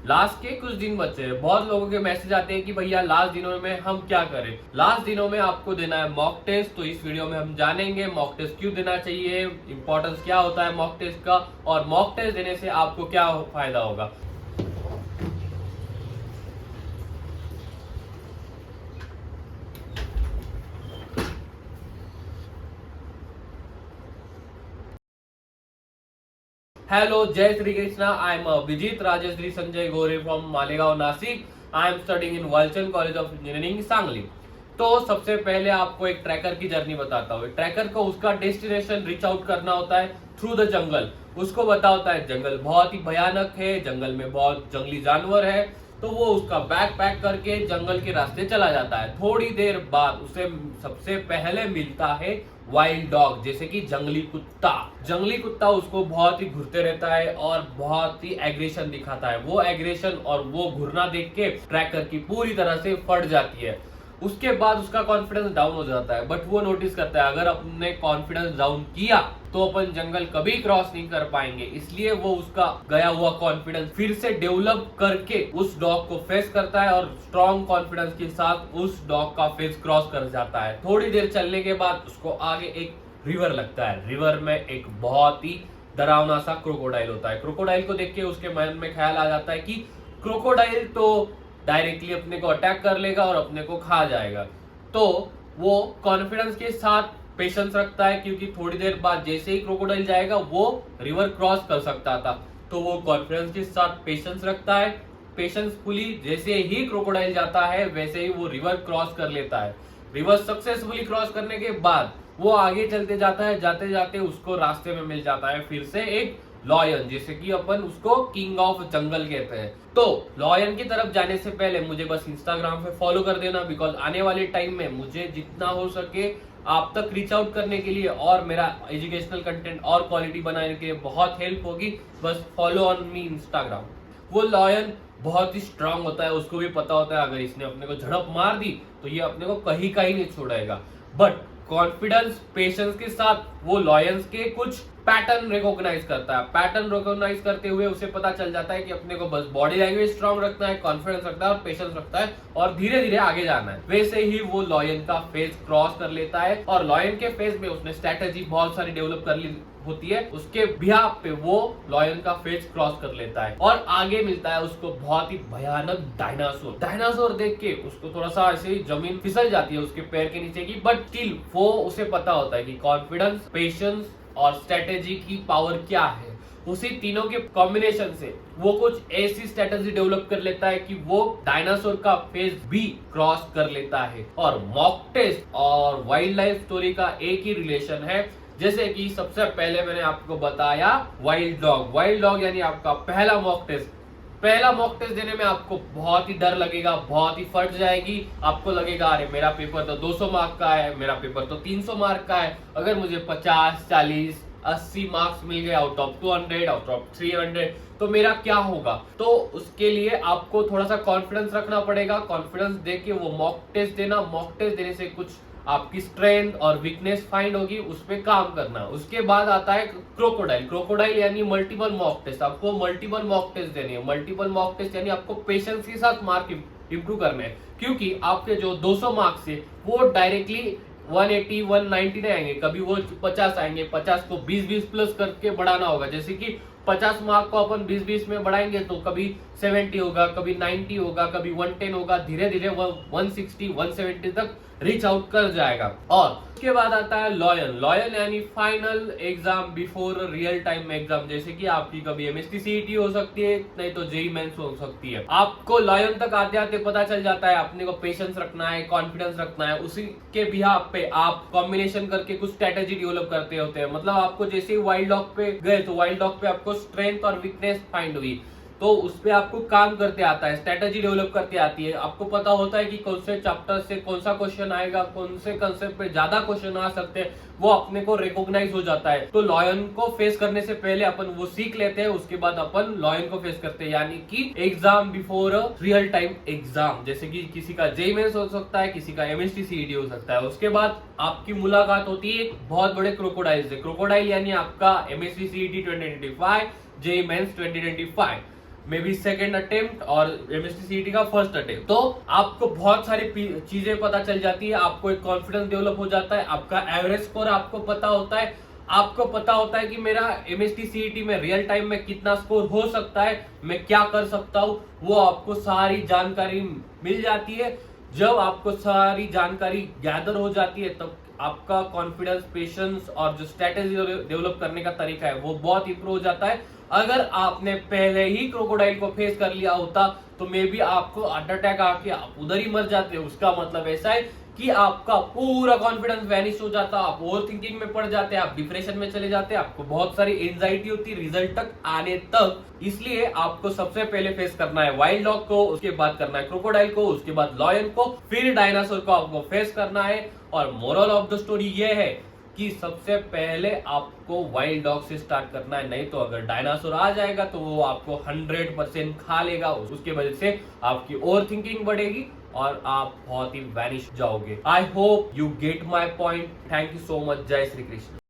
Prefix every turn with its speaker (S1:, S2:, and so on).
S1: Last के कुछ दिन बचे हैं। बहुत लोगों के मैसेज आते हैं कि भैया लास्ट दिनों में हम क्या करें। लास्ट दिनों में आपको देना है मॉक टेस्ट। तो इस वीडियो में हम जानेंगे मॉक टेस्ट क्यों देना चाहिए, इंपॉर्टेंस क्या होता है मॉक टेस्ट का, और मॉक टेस्ट देने से आपको क्या फायदा होगा। Hello, Jai Sri Krishna. I am Vijit Rajeshri Sanjay Gore from Malegaon, Nasik. I am studying in Walchand College of Engineering, Sangli. तो सबसे पहले आपको एक ट्रैकर की जर्नी बताता हूँ। ट्रैकर को उसका डेस्टिनेशन रीच आउट करना होता है थ्रू द जंगल। उसको पता होता है जंगल बहुत ही भयानक है, जंगल में बहुत जंगली जानवर है, तो वो उसका बैग पैक करके जंगल के रास्ते चला जाता है। थोड़ी देर बाद उसे सबसे पहले मिलता है वाइल्ड डॉग, जैसे कि जंगली कुत्ता। जंगली कुत्ता उसको बहुत ही घुरते रहता है और बहुत ही एग्रेशन दिखाता है। वो एग्रेशन और वो घुरना देख के ट्रैकर की पूरी तरह से फट जाती है। उसके बाद उसका कॉन्फिडेंस डाउन हो जाता है, बट वो नोटिस करता है अगर अपने कॉन्फिडेंस डाउन किया तो अपन जंगल कभी क्रॉस नहीं कर पाएंगे। इसलिए वो उसका गया हुआ कॉन्फिडेंस फिर से डेवलप करके उस डॉग को फेस करता है और स्ट्रॉन्ग कॉन्फिडेंस के साथ उस डॉग का फेस क्रॉस कर जाता है। थोड़ी देर चलने के बाद उसको आगे एक रिवर लगता है। रिवर में एक बहुत ही डरावना सा क्रोकोडाइल होता है। क्रोकोडाइल को देख के उसके मन में ख्याल आ जाता है कि क्रोकोडाइल तो डायरेक्टली अपने को अटैक कर लेगा और अपने को खा जाएगा। तो वो कॉन्फिडेंस के साथ पेशेंस रखता है, क्योंकि थोड़ी देर बाद जैसे ही क्रोकोडाइल जाएगा वो रिवर क्रॉस कर सकता था। तो वो कॉन्फिडेंस के साथ पेशेंस रखता है। पेशेंसफुली जैसे ही क्रोकोडाइल जाता है वैसे ही वो रिवर क्रॉस कर लेता है। रिवर सक्सेसफुली क्रॉस करने के बाद वो आगे चलते जाता है। जाते जाते उसको रास्ते में मिल जाता है फिर से एक लॉयन, जैसे कि अपन उसको किंग ऑफ जंगल कहते हैं। तो लॉयन की तरफ जाने से पहले मुझे बस इंस्टाग्राम पे फॉलो कर देना, बिकॉज आने वाले टाइम में मुझे जितना हो सके आप तक रीच आउट करने के लिए और मेरा एजुकेशनल कंटेंट और क्वालिटी बनाने के लिए बहुत हेल्प होगी। बस फॉलो ऑन मी इंस्टाग्राम। वो लॉयन बहुत ही स्ट्रांग होता है, उसको भी पता होता है अगर इसने अपने को झड़प मार दी तो ये अपने को कहीं कहीं नहीं छोड़ेगा। बट कॉन्फिडेंस पेशेंस के साथ वो लॉयंस के कुछ पैटर्न रिकॉग्नाइज करता है। पैटर्न रिकॉग्नाइज करते हुए उसे पता चल जाता है कि अपने को बस बॉडी लैंग्वेज स्ट्रांग रखना है, कॉन्फिडेंस रखना है और पेशेंस रखता है और धीरे धीरे आगे जाना है। वैसे ही वो लॉयन का फेस क्रॉस कर लेता है और लॉयन के फेस में उसने स्ट्रेटेजी बहुत सारी डेवलप कर ली होती है। उसके बिहाफ पे वो लॉयन का फेस क्रॉस कर लेता है और आगे मिलता है उसको बहुत ही भयानक डायनासोर। डायनासोर देख के उसको थोड़ा सा ऐसे ही जमीन फिसल जाती है उसके पैर के नीचे की, बट स्टिल वो उसे पता होता है कि कॉन्फिडेंस, पेशेंस और स्ट्रेटेजी की पावर क्या है। उसी तीनों के कॉम्बिनेशन से वो कुछ ऐसी स्ट्रेटेजी डेवलप कर लेता है कि वो डायनासोर का फेस भी क्रॉस कर लेता है। और मॉक टेस्ट और वाइल्ड लाइफ स्टोरी का एक ही रिलेशन है। जैसे कि सबसे पहले मैंने आपको बताया वाइल्ड डॉग। वाइल्ड डॉग यानी आपका पहला मॉक टेस्ट। पहला मॉक टेस्ट देने में आपको बहुत ही डर लगेगा, बहुत ही फट जाएगी। आपको लगेगा अरे मेरा पेपर तो 200 मार्क का है, मेरा पेपर तो 300 मार्क का है, अगर मुझे 50, 40, 80 मार्क्स मिल गए आउट ऑफ 200, आउट ऑफ 300 तो मेरा क्या होगा। तो उसके लिए आपको थोड़ा सा कॉन्फिडेंस रखना पड़ेगा। कॉन्फिडेंस देके वो मॉक टेस्ट देना। मॉक टेस्ट देने से कुछ आपकी स्ट्रेंथ और वीकनेस फाइंड होगी, उस पर काम करना। उसके बाद आता है क्रोकोडाइल। क्रोकोडाइल यानी मल्टीपल मॉक टेस्ट। आपको मल्टीपल मॉक टेस्ट देनी है। मल्टीपल मॉक टेस्ट यानी आपको पेशेंस के साथ मार्क इंप्रूव करने हैं, क्योंकि आपके जो 200 मार्क्स है वो डायरेक्टली 180, 190 नहीं आएंगे, कभी वो 50 आएंगे। 50 को 20-20 प्लस करके बढ़ाना होगा। जैसे कि 50 मार्क को अपन 20-20 में बढ़ाएंगे तो कभी 70 होगा, कभी 90 होगा, कभी 110 होगा। धीरे धीरे वो 160, 170 तक रीच आउट कर जाएगा। और उसके बाद आता है लॉयन। लॉयन यानी final exam before real time exam. जैसे कि आपकी कभी एमएसटी सीईटी हो सकती है, नहीं तो जेईई मेंस हो सकती है। आपको लॉयन तक आते आते पता चल जाता है अपने को पेशेंस रखना है, कॉन्फिडेंस रखना है। उसी के बिहाफ पे आप कॉम्बिनेशन करके कुछ स्ट्रेटेजी डेवलप करते होते हैं। मतलब आपको जैसे ही वाइल्ड डॉग पे गए तो वाइल्ड डॉग पे आपको स्ट्रेंथ और वीकनेस फाइंड हुई, तो उस पे आपको काम करते आता है, स्ट्रेटेजी डेवलप करते आती है। आपको पता होता है कि कौन से चैप्टर से कौन सा क्वेश्चन आएगा, कौन से कंसेप्ट पे ज्यादा क्वेश्चन आ सकते हैं, वो अपने को रिकॉग्नाइज हो जाता है। तो लॉयन को फेस करने से पहले अपन वो सीख लेते हैं, उसके बाद अपन लॉयन को फेस करते हैं। यानी कि exam before real time exam. जैसे कि किसी का जेईई मेंस हो सकता है, किसी का एमएसटी सीईटी हो सकता है। उसके बाद आपकी मुलाकात होती है बहुत बड़े क्रोकोडाइल से। क्रोकोडाइल यानी आपका MST CET 2025, JEE mains 2025। Maybe second attempt और MST CET का फर्स्ट अटेम्प्ट। तो आपको बहुत सारी चीजें पता चल जाती है, आपको एक कॉन्फिडेंस डेवलप हो जाता है, आपका एवरेज स्कोर आपको पता होता है, आपको पता होता है कि मेरा MST CET में रियल टाइम में कितना स्कोर हो सकता है, मैं क्या कर सकता हूँ, वो आपको सारी जानकारी मिल जाती है। जब आपको सारी जानकारी गैदर हो जाती है तब आपका कॉन्फिडेंस, पेशेंस और जो स्ट्रेटेजी डेवलप करने का तरीका है वो बहुत इंप्रूव हो जाता है। अगर आपने पहले ही क्रोकोडाइल को फेस कर लिया होता तो मे बी आपको हार्ट अटैक आके आप उधर ही मर जाते। उसका मतलब ऐसा है कि आपका पूरा कॉन्फिडेंस वैनिश हो जाता, आप ओवर थिंकिंग में पड़ जाते, आप डिप्रेशन में चले जाते, आपको बहुत सारी एंजाइटी होती रिजल्ट तक आने तक। इसलिए आपको सबसे पहले फेस करना है वाइल्ड डॉग को, उसके बाद करना है क्रोकोडाइल को, उसके बाद लॉयन को, फिर डायनासोर को आपको फेस करना है। और मोरल ऑफ द स्टोरी ये है कि सबसे पहले आपको वाइल्ड डॉग से स्टार्ट करना है, नहीं तो अगर डायनासोर आ जाएगा तो वो आपको 100% खा लेगा। उसके वजह से आपकी ओवर थिंकिंग बढ़ेगी और आप बहुत ही वैनिश जाओगे। I hope you get my point. Thank you so much. जय श्री कृष्ण।